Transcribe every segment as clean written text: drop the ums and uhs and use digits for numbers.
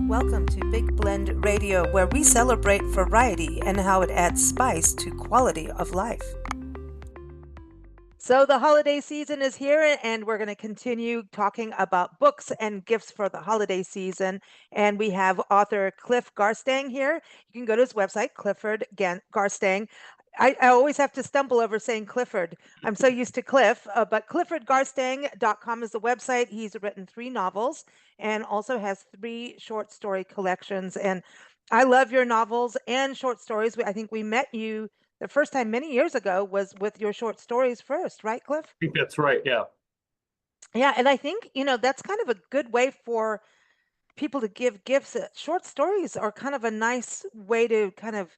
Welcome to Big Blend Radio, where we celebrate variety and how it adds spice to quality of life. So, the holiday season is here, and we're going to continue talking about books and gifts for the holiday season. And we have author Cliff Garstang here. You can go to his website, Garstang. I always have to stumble over saying Clifford. I'm so used to Cliff, but cliffordgarstang.com is the website. He's written 3 novels and also has 3 short story collections. And I love your novels and short stories. I think we met you the first time many years ago was with your short stories first, right, Cliff? Think that's right. Yeah. Yeah, and I think, that's kind of a good way for people to give gifts. Short stories are kind of a nice way to kind of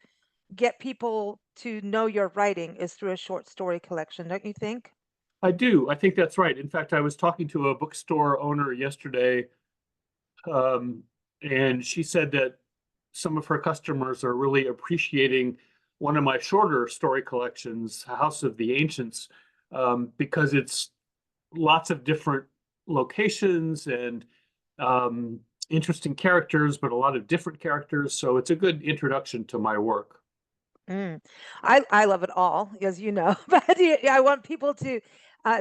get people to know your writing is through a short story collection, don't you think? I do. I think that's right. In fact, I was talking to a bookstore owner yesterday, um, and she said that some of her customers are really appreciating one of my shorter story collections, House of the Ancients, because it's lots of different locations and interesting characters, but a lot of different characters. So it's a good introduction to my work. Mm. I love it all, as you know, but I want people to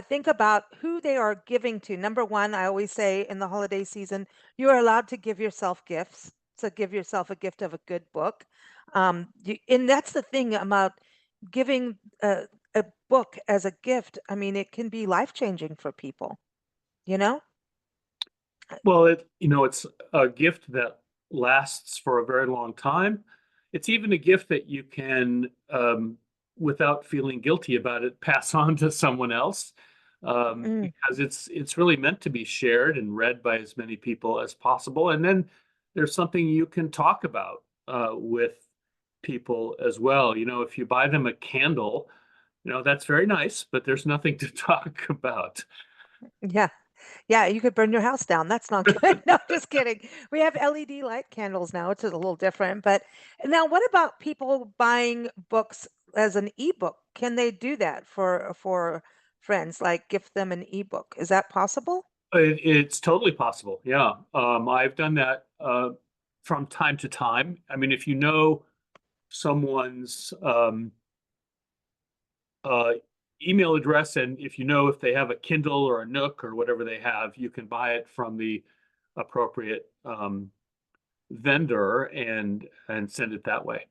think about who they are giving to. Number one, I always say in the holiday season, you are allowed to give yourself gifts. So give yourself a gift of a good book. And that's the thing about giving a book as a gift. I mean, it can be life changing for people, you know? Well, it's a gift that lasts for a very long time. It's even a gift that you can, without feeling guilty about it, pass on to someone else, Mm, because it's really meant to be shared and read by as many people as possible. And then there's something you can talk about with people as well. If you buy them a candle, that's very nice, but there's nothing to talk about. yeah. Yeah, you could burn your house down. That's not good. No, just kidding. We have LED light candles now, which is a little different. But now, what about people buying books as an ebook? Can they do that for friends, like gift them an ebook? Is that possible? It's totally possible. Yeah. I've done that from time to time. I mean, if you know someone's uh, email address and if you know if they have a Kindle or a Nook or whatever they have, you can buy it from the appropriate vendor and send it that way.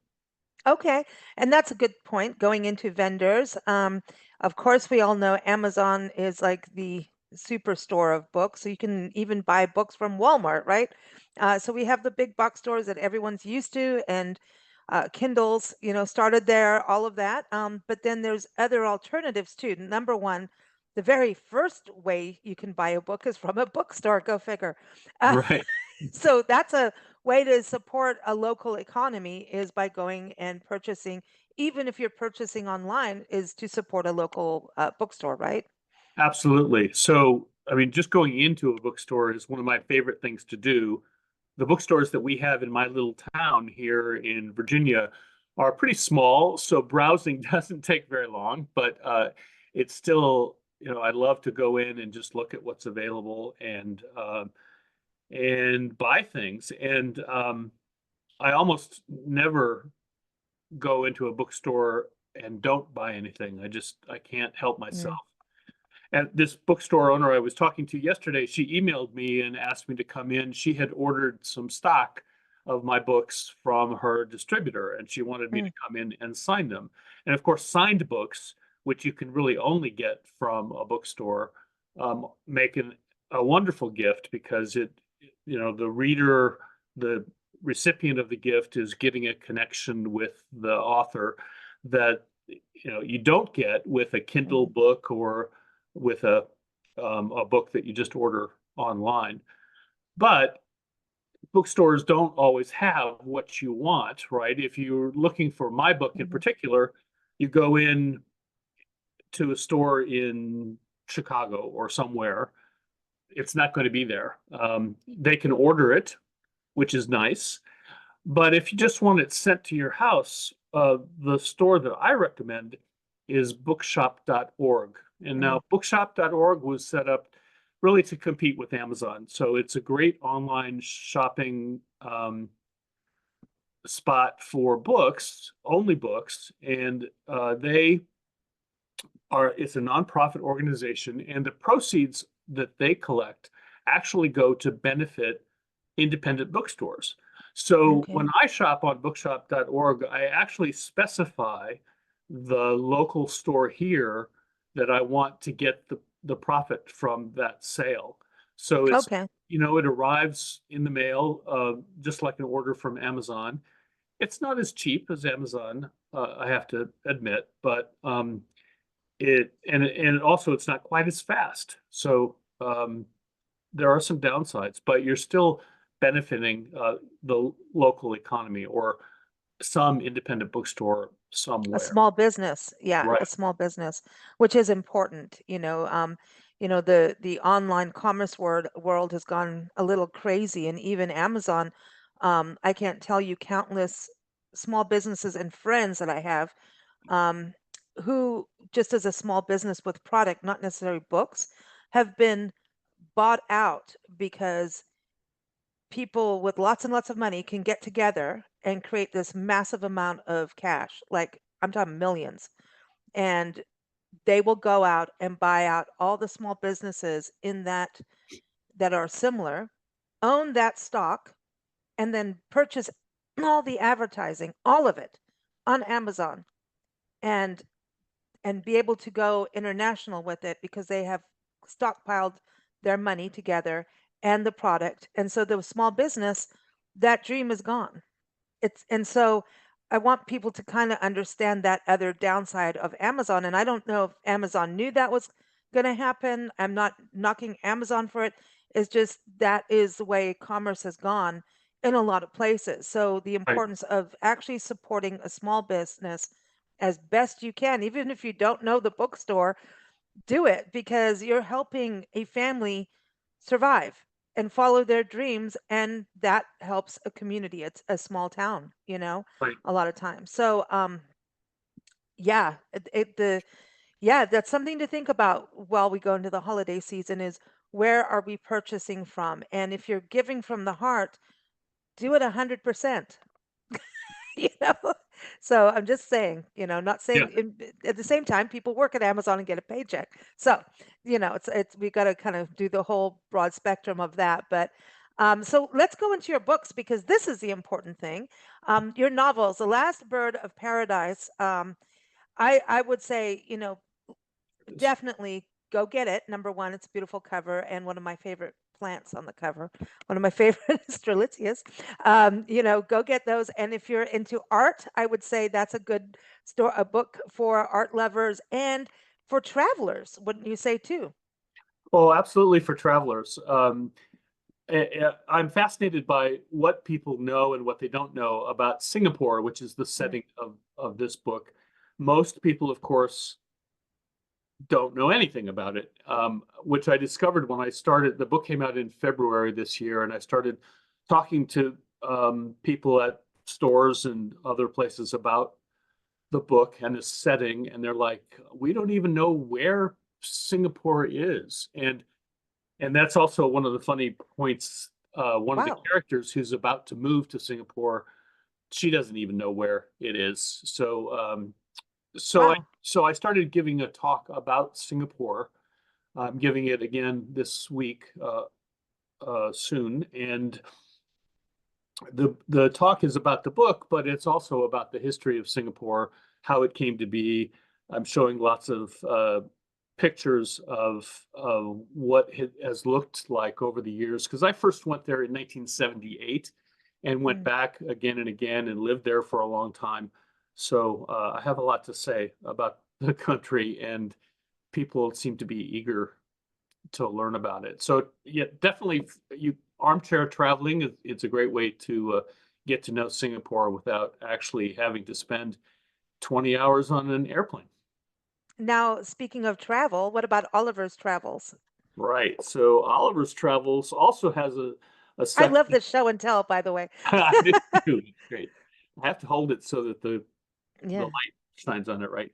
Okay, and that's a good point. Going into vendors, of course, we all know Amazon is like the superstore of books, so you can even buy books from Walmart, right? So we have the big box stores that everyone's used to, and Kindles, started there, all of that. But then there's other alternatives too. Number one, the very first way you can buy a book is from a bookstore. Go figure. Uh, Right. so that's a way to support a local economy is by going and purchasing, even if you're purchasing online, is to support a local bookstore, right? Absolutely. So, I mean, just going into a bookstore is one of my favorite things to do. The bookstores that we have in my little town here in Virginia are pretty small, so browsing doesn't take very long, but it's still, I love to go in and just look at what's available and buy things. And I almost never go into a bookstore and don't buy anything. I can't help myself. Mm. And this bookstore owner I was talking to yesterday, she emailed me and asked me to come in. She had ordered some stock of my books from her distributor, and she wanted me to Mm. come in and sign them. And of course, signed books, which you can really only get from a bookstore, make a wonderful gift because the reader, the recipient of the gift is getting a connection with the author that you don't get with a Kindle Mm. book or with a book that you just order online. But bookstores don't always have what you want, right? If you're looking for my book in Mhm. particular, you go in to a store in Chicago or somewhere, it's not going to be there. They can order it, which is nice. But if you just want it sent to your house, the store that I recommend is bookshop.org. And now Mm. bookshop.org was set up really to compete with Amazon. So it's a great online shopping spot for books, only books, and it's a nonprofit organization, and the proceeds that they collect actually go to benefit independent bookstores. So Okay. when I shop on bookshop.org, I actually specify the local store here that I want to get the profit from that sale. So it's, Okay. it arrives in the mail, just like an order from Amazon. It's not as cheap as Amazon, I have to admit, but and also it's not quite as fast. So there are some downsides, but you're still benefiting the local economy or some independent bookstore A somewhere. small business, yeah, Right, a small business, which is important. The online commerce world has gone a little crazy, and even Amazon. I can't tell you countless small businesses and friends that I have, um, who just as a small business with product, not necessarily books, have been bought out because people with lots and lots of money can get together and create this massive amount of cash. Like I'm talking millions. And they will go out and buy out all the small businesses in that are similar, own that stock, and then purchase all the advertising, all of it on Amazon and be able to go international with it because they have stockpiled their money together and the product. And so the small business, that dream is gone. So I want people to kind of understand that other downside of Amazon. And I don't know if Amazon knew that was going to happen. I'm not knocking Amazon for it. It's just that is the way commerce has gone in a lot of places. So the right, importance of actually supporting a small business as best you can, even if you don't know the bookstore, do it because you're helping a family survive and follow their dreams, and that helps a community. It's a small town, right. a lot of times. So yeah, yeah, that's something to think about while we go into the holiday season is where are we purchasing from? And if you're giving from the heart, do it 100%. you know? So I'm just saying, not Yeah, saying at the same time, people work at Amazon and get a paycheck. So, we got to kind of do the whole broad spectrum of that. But so let's go into your books because this is the important thing. Your novels, The Last Bird of Paradise. I would say, definitely go get it. Number one, it's a beautiful cover and one of my favorite plants on the cover. One of my favorite strelitzias. Go get those. And if you're into art, I would say that's a good a book for art lovers and for travelers, wouldn't you say too? well, absolutely for travelers. I'm fascinated by what people know and what they don't know about Singapore, which is the Mm, setting of this book. Most people, of course, don't know anything about it, which I discovered when I started. The book came out in February this year, and I started talking to people at stores and other places about the book and the setting, and they're like, "We don't even know where Singapore is," and that's also one of the funny points. One of the wow. characters who's about to move to Singapore, she doesn't even know where it is. Wow. So I started giving a talk about Singapore. I'm giving it again this week, soon, and the talk is about the book, but it's also about the history of Singapore, how it came to be. I'm showing lots of pictures of what it has looked like over the years, because I first went there in 1978 and went Mm. back again and again and lived there for a long time. So I have a lot to say about the country, and people seem to be eager to learn about it. So yeah, definitely you armchair traveling it's a great way to get to know Singapore without actually having to spend 20 hours on an airplane. Now, speaking of travel, what about Oliver's Travels? Right. So Oliver's Travels also has a I love section. this show and tell, by the way. I do too. It's great. I have to hold it so that the Yeah. light shines on it right.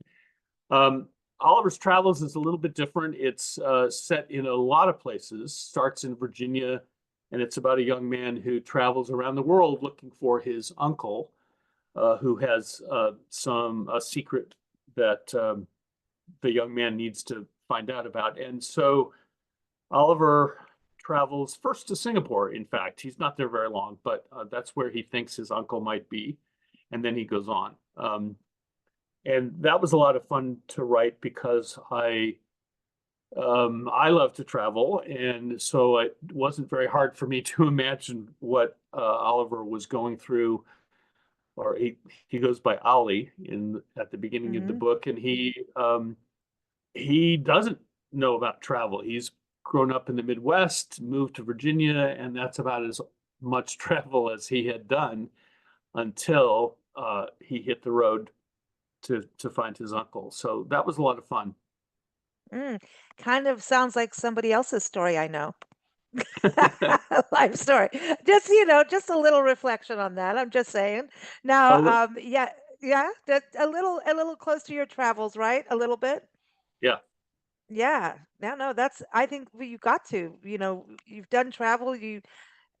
Um, Oliver's Travels is a little bit different. It's set in a lot of places, starts in Virginia, and it's about a young man who travels around the world looking for his uncle, who has a secret that the young man needs to find out about. And so Oliver travels first to Singapore. In fact, he's not there very long, but that's where he thinks his uncle might be. And then he goes on. And that was a lot of fun to write because I love to travel, and so it wasn't very hard for me to imagine what Oliver was going through. Or he goes by Ollie in at the beginning of the Hmm. book, and he doesn't know about travel. He's grown up in the Midwest, moved to Virginia, and that's about as much travel as he had done until he hit the road to find his uncle. So that was a lot of fun. Mm, kind of sounds like somebody else's story I know. Life story. Just, just a little reflection on that. I'm just saying. Now, Oh, yeah, yeah, that a little close to your travels, right? A little bit. yeah, Yeah. No, no, that's, I think you got to, you've done travel.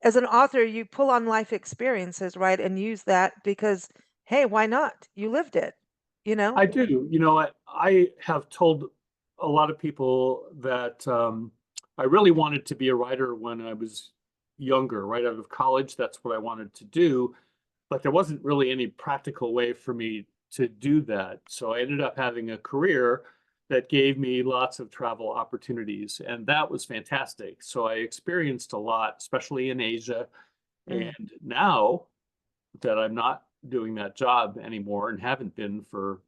As an author, you pull on life experiences, right? And use that because, hey, why not? You lived it, you know? I do. You know, I have told a lot of people that I really wanted to be a writer when I was younger, right out of college. That's what I wanted to do, but there wasn't really any practical way for me to do that. So I ended up having a career that gave me lots of travel opportunities, and that was fantastic. So I experienced a lot, especially in Asia. Mm. And now that I'm not doing that job anymore and haven't been for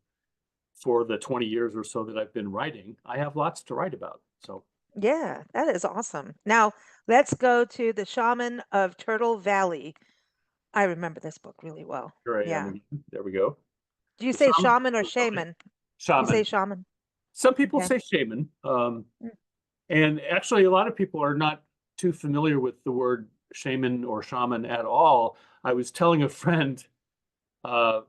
the 20 years or so that I've been writing, I have lots to write about. So Yeah, that is awesome. Now, let's go to The Shaman of Turtle Valley. I remember this book really well. here I am Yeah. again. There we go. Do you The say shaman. shaman or shaman? You say Shaman. shaman. Some people Okay. say shaman. Mm. And actually, a lot of people are not too familiar with the word shaman or shaman at all. I was telling a friend uh,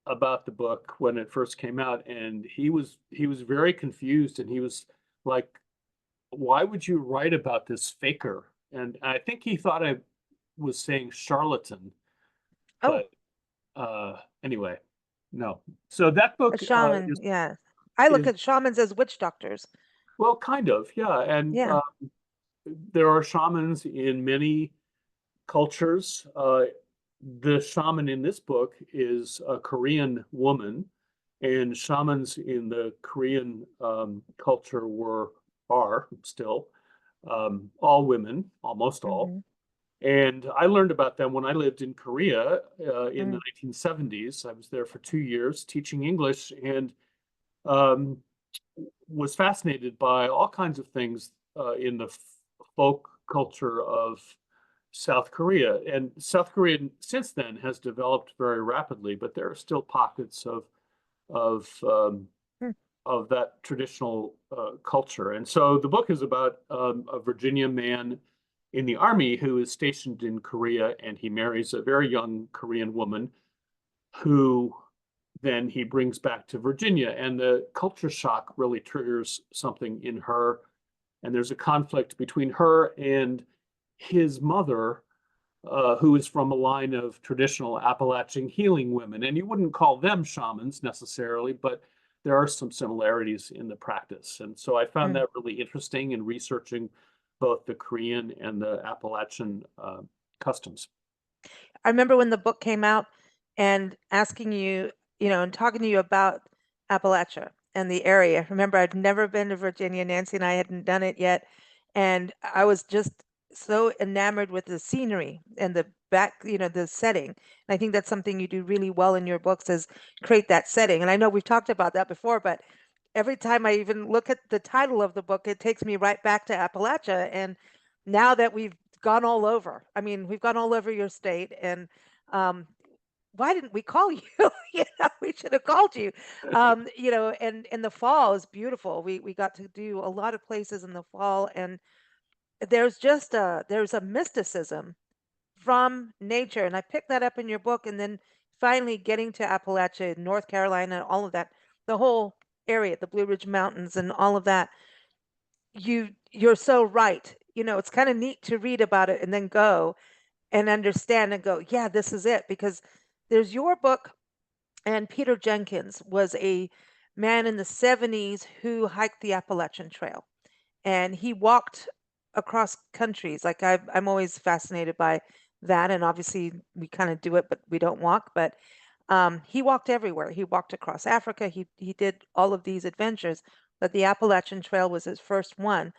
about the book when it first came out, and he was very confused, and he was like, "Why would you write about this faker?" And I think he thought I was saying charlatan, Oh, but anyway, no. So that a book shaman. is Yeah. I look is at shamans as witch doctors. well, kind of, yeah. And Yeah. there are shamans in many cultures. The shaman in this book is a Korean woman, and shamans in the Korean culture are still all women, almost all. Mm-hmm. And I learned about them when I lived in Korea in the Mm. 1970s. I was there for 2 years teaching English, and um, was fascinated by all kinds of things in the folk culture of South Korea. And South Korea since then has developed very rapidly, but there are still pockets of um, Mm. of that traditional culture. And so the book is about a Virginia man in the army who is stationed in Korea, and he marries a very young Korean woman who then he brings back to Virginia. And the culture shock really triggers something in her. And there's a conflict between her and his mother, who is from a line of traditional Appalachian healing women. And you wouldn't call them shamans necessarily, but there are some similarities in the practice. And so I found Mm. that really interesting in researching both the Korean and the Appalachian customs. I remember when the book came out and asking you, and talking to you about Appalachia and the area. Remember, I'd never been to Virginia. Nancy and I hadn't done it yet. And I was just so enamored with the scenery and the back, the setting. And I think that's something you do really well in your books is create that setting. And I know we've talked about that before, but every time I even look at the title of the book, it takes me right back to Appalachia. And now that we've gone all over, I mean, we've gone all over your state, and um, why didn't we call you? We should have called you. And the fall is beautiful. We got to do a lot of places in the fall, and there's a mysticism from nature, and I picked that up in your book, and then finally getting to Appalachia, North Carolina, all of that, the whole area, the Blue Ridge Mountains and all of that. You're so right. It's kind of neat to read about it and then go and understand and go, yeah, this is it. Because there's your book, and Peter Jenkins was a man in the 70s who hiked the Appalachian Trail, and he walked across countries. Like I'm always fascinated by that, and obviously we kind of do it, but we don't walk. But he walked everywhere. He walked across Africa. He did all of these adventures, but the Appalachian Trail was his first one.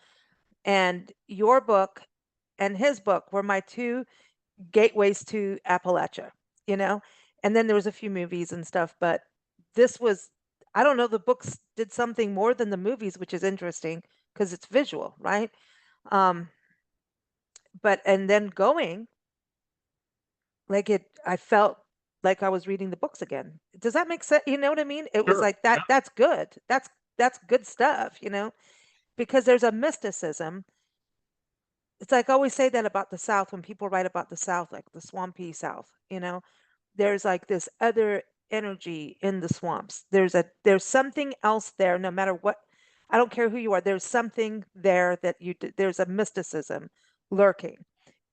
And your book and his book were my two gateways to Appalachia, you know? And then there was a few movies and stuff, but this was, I don't know, the books did something more than the movies, which is interesting because it's visual, right? Um, but and then going, I felt like I was reading the books again. Does that make sense? You know what I mean? It was Sure. like that, that's good. That's good stuff, because there's a mysticism. It's like I always say that about the South when people write about the South, like the swampy South. There's like this other energy in the swamps. There's something else there, no matter what. I don't care who you are. There's something there that there's a mysticism lurking.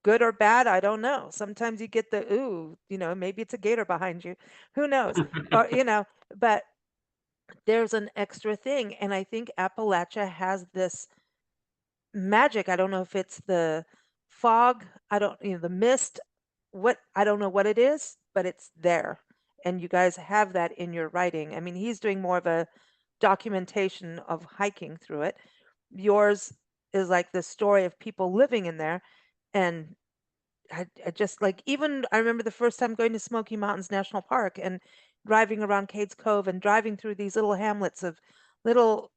Good or bad, I don't know. Sometimes you get the ooh, maybe it's a gator behind you. Who knows? Or, but there's an extra thing. And I think Appalachia has this magic. I don't know if it's the fog, I don't, the mist, I don't know what it is, but it's there. And you guys have that in your writing. I mean, he's doing more of a documentation of hiking through it. Yours is like the story of people living in there. And I just like, even I remember the first time going to Smoky Mountains National Park and driving around Cades Cove and driving through these little hamlets of little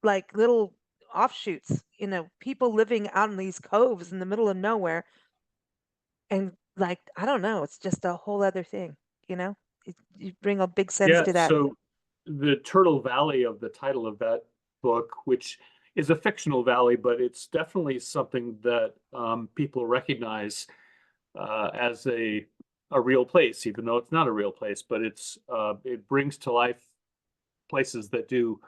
little offshoots, people living out in these coves in the middle of nowhere. And like, I don't know, it's just a whole other thing, you know? You bring a big sense Yeah, to that. so the Turtle Valley of the title of that book, which is a fictional valley, but it's definitely something that people recognize as a real place, even though it's not a real place, but it brings to life places that do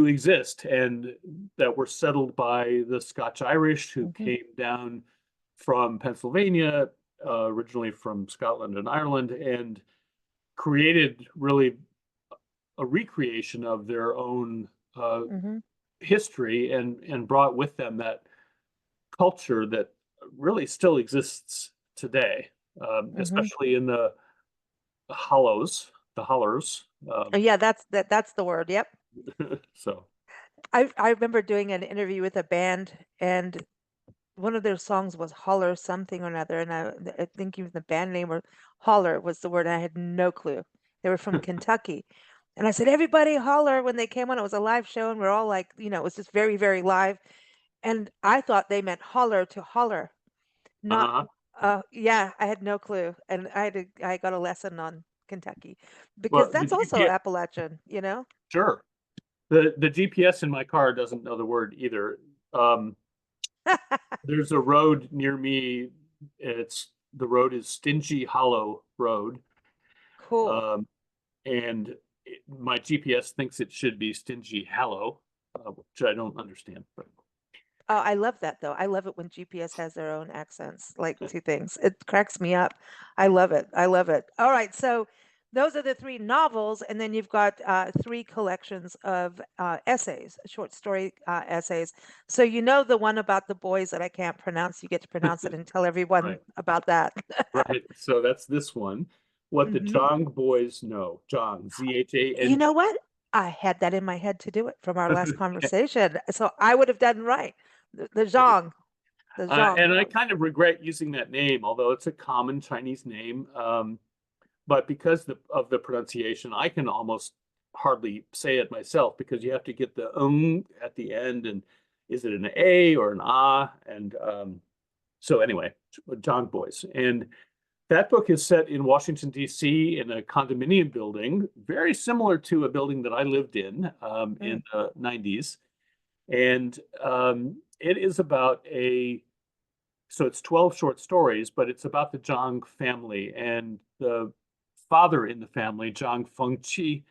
exist and that were settled by the Scotch Irish who Mhm. came down from Pennsylvania, originally from Scotland and Ireland, and created really a recreation of their own Mhm. history and brought with them that culture that really still exists today, Mhm. especially in the hollows, the hollers. Yeah, that's the word. Yep. So I remember doing an interview with a band, and one of their songs was Holler something or another, and I think even the band name or Holler was the word. And I had no clue. They were from Kentucky. And I said, "Everybody holler," when they came on. It was a live show, and we're all like, it was just very, very live. And I thought they meant holler to holler, not uh, yeah, I had no clue. And I got a lesson on Kentucky because well, the that's also GPS, Appalachian. sure. The GPS in my car doesn't know the word either. Um, there's a road near me. The road is Stingy Hollow Road, Cool. um, and my GPS thinks it should be Stingy Hollow, which I don't understand. But Oh, I love that though. I love it when GPS has their own accents, like two things. It cracks me up. I love it. I love it. All right. So those are the three novels, and then you've got three collections of essays, short story essays. So the one about the boys that I can't pronounce, you get to pronounce it and tell everyone right, about that. right. So that's this one. What the Hmm. Jong Boys Know. Jong, You Zhang. know what? I had that in my head to do it from our last conversation. So I would have done right. The Zhang, the Zhang. And I kind of regret using that name, although it's a common Chinese name. But because of the pronunciation, I can almost hardly say it myself because you have to get the at the end, and is it an A or an ah? And so anyway, John Boys. And that book is set in Washington, D.C. in a condominium building, very similar to a building that I lived in Mm, the 90s. And it is about so it's 12 short stories, but it's about the Zhang family and the father in the family, Zhang Fengqi,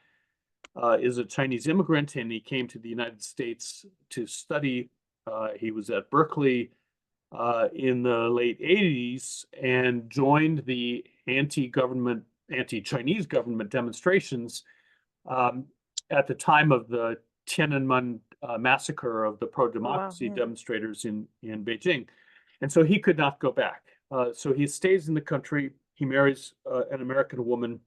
is a Chinese immigrant, and he came to the United States to study. He was at Berkeley in the late 80s and joined the anti-Chinese government demonstrations um, at the time of the Tiananmen massacre of the Oh, wow. pro-democracy Yeah. demonstrators in Beijing. And so he could not go back. So he stays in the country. He marries an American woman.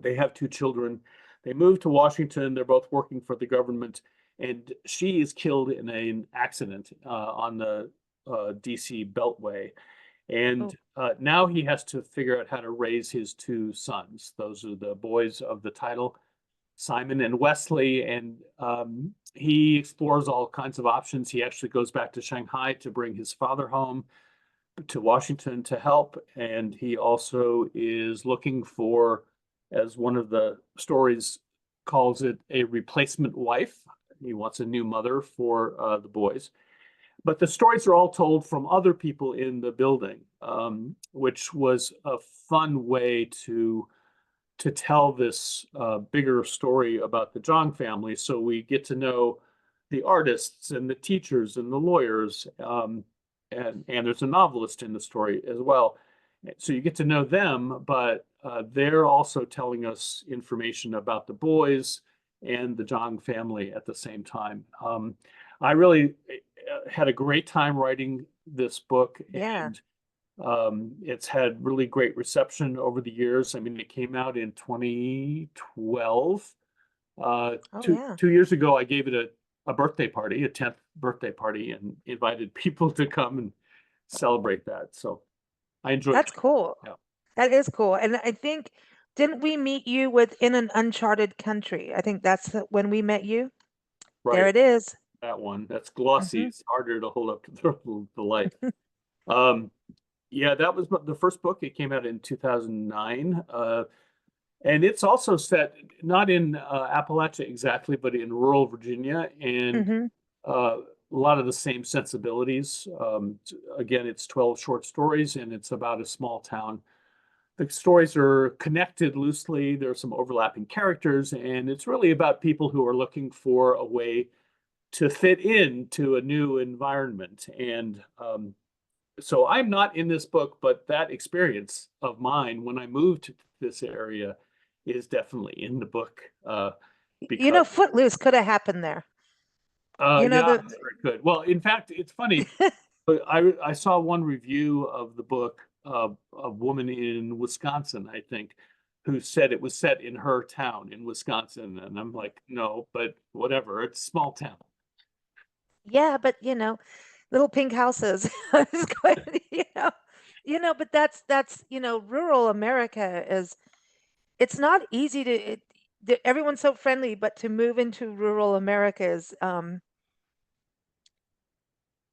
They have two children. They move to Washington. They're both working for the government. And she is killed in an accident on the DC Beltway. Oh, And now he has to figure out how to raise his two sons. Those are the boys of the title, Simon and Wesley. And he explores all kinds of options. He actually goes back to Shanghai to bring his father home to Washington to help. And he also is looking for, as one of the stories calls it, a replacement wife. He wants a new mother for the boys. But the stories are all told from other people in the building, which was a fun way to tell this bigger story about the Zhang family. So we get to know the artists and the teachers and the lawyers, and there's a novelist in the story as well. So you get to know them, but they're also telling us information about the boys and the Zhang family at the same time. I really had a great time writing this book, yeah. and it's had really great reception over the years. I mean, it came out in 2012. Oh, Two yeah. 2 years ago, I gave it a birthday party, a 10th birthday party, and invited people to come and celebrate that. So I enjoyed That's it. cool. Yeah, That is cool. And I think, didn't we meet you within an uncharted country? I think that's when we met you. There right. it is. That one. That's glossy. Hmm. It's harder to hold up to the light. Um, yeah, that was the first book. It came out in 2009. And it's also set not in Appalachia exactly, but in rural Virginia, and Hmm. a lot of the same sensibilities. Again, it's 12 short stories, and it's about a small town. The stories are connected loosely. There are some overlapping characters, and it's really about people who are looking for a way to fit into a new environment. And so I'm not in this book, but that experience of mine when I moved to this area is definitely in the book, You because know, Footloose could have happened there. You know, yeah, I'm sure it could. Well, in fact, it's funny. But I saw one review of the book of a woman in Wisconsin, I think, who said it was set in her town in Wisconsin, and I'm like, no, but whatever. It's a small town. yeah, but little pink houses. It's going, but that's rural America is, it's not easy everyone's so friendly, but to move into rural America is,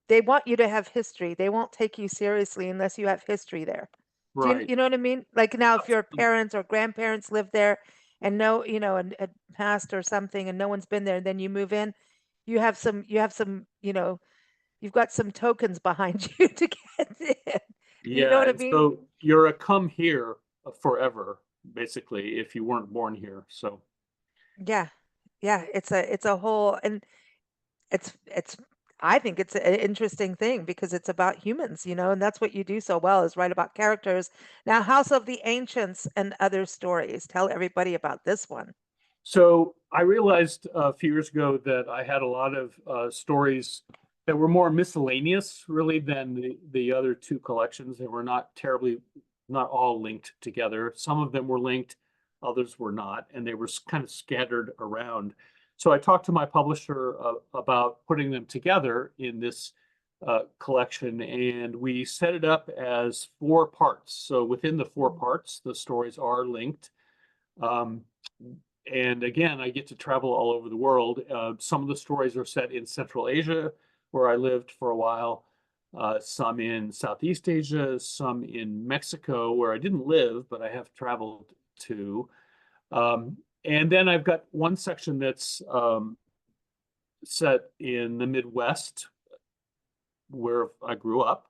they want you to have history. They won't take you seriously unless you have history there. Right. You know what I mean? Like now, if your Absolutely. parents or grandparents live there and no, a past or something, and no one's been there, and then you move in, you have some, you've got some tokens behind you to get in. You know Yeah, what I and mean? so you're a come here forever, basically, if you weren't born here. So Yeah. Yeah, it's a whole, and it's I think it's an interesting thing because it's about humans, and that's what you do so well, is write about characters. Now, House of the Ancients and Other Stories. Tell everybody about this one. So I realized a few years ago that I had a lot of stories that were more miscellaneous, really, than the other two collections. They were not all linked together. Some of them were linked, others were not, and they were kind of scattered around. So I talked to my publisher about putting them together in this collection, and we set it up as 4 parts. So within the 4 parts, the stories are linked. Um, and again, I get to travel all over the world. Some of the stories are set in Central Asia, where I lived for a while. Some in Southeast Asia, some in Mexico, where I didn't live, but I have traveled to. And then I've got one section that's set in the Midwest, where I grew up,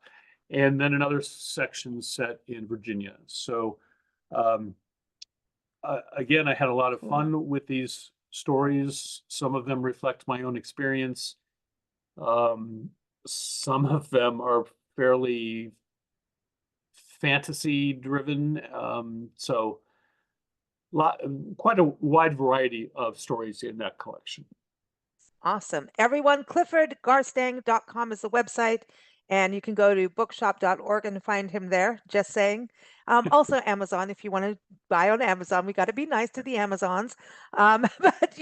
and then another section set in Virginia. So um, again, I had a lot of fun with these stories. Some of them reflect my own experience. Some of them are fairly fantasy driven. So quite a wide variety of stories in that collection. Awesome. Everyone, cliffordgarstang.com is the website, and you can go to bookshop.org and find him there, just saying. Also Amazon, if you want to buy on Amazon, we got to be nice to the Amazons. But,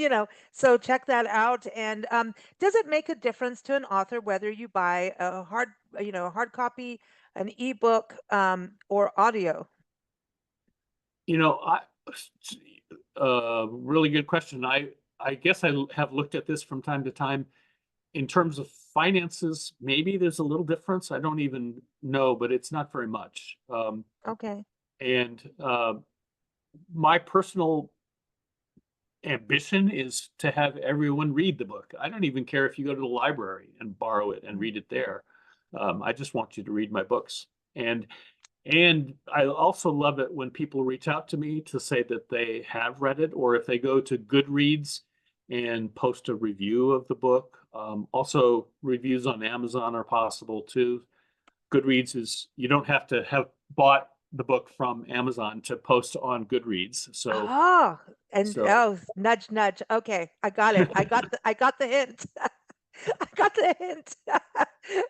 so check that out. And does it make a difference to an author whether you buy a hard copy, an ebook, or audio? Really good question. I guess I have looked at this from time to time. In terms of finances, maybe there's a little difference. I don't even know, but it's not very much. Okay. And my personal ambition is to have everyone read the book. I don't even care if you go to the library and borrow it and read it there. I just want you to read my books. And I also love it when people reach out to me to say that they have read it, or if they go to Goodreads and post a review of the book. Also, reviews on Amazon are possible too. Goodreads is, you don't have to have bought the book from Amazon to post on Goodreads. So, nudge, nudge. Okay, I got it. I got the hint. I got the hint.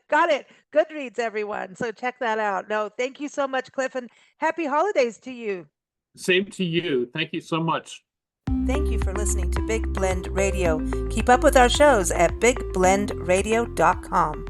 Got it. Goodreads, everyone. So check that out. No, thank you so much, Cliff, and happy holidays to you. Same to you. Thank you so much. Thank you for listening to Big Blend Radio. Keep up with our shows at bigblendradio.com.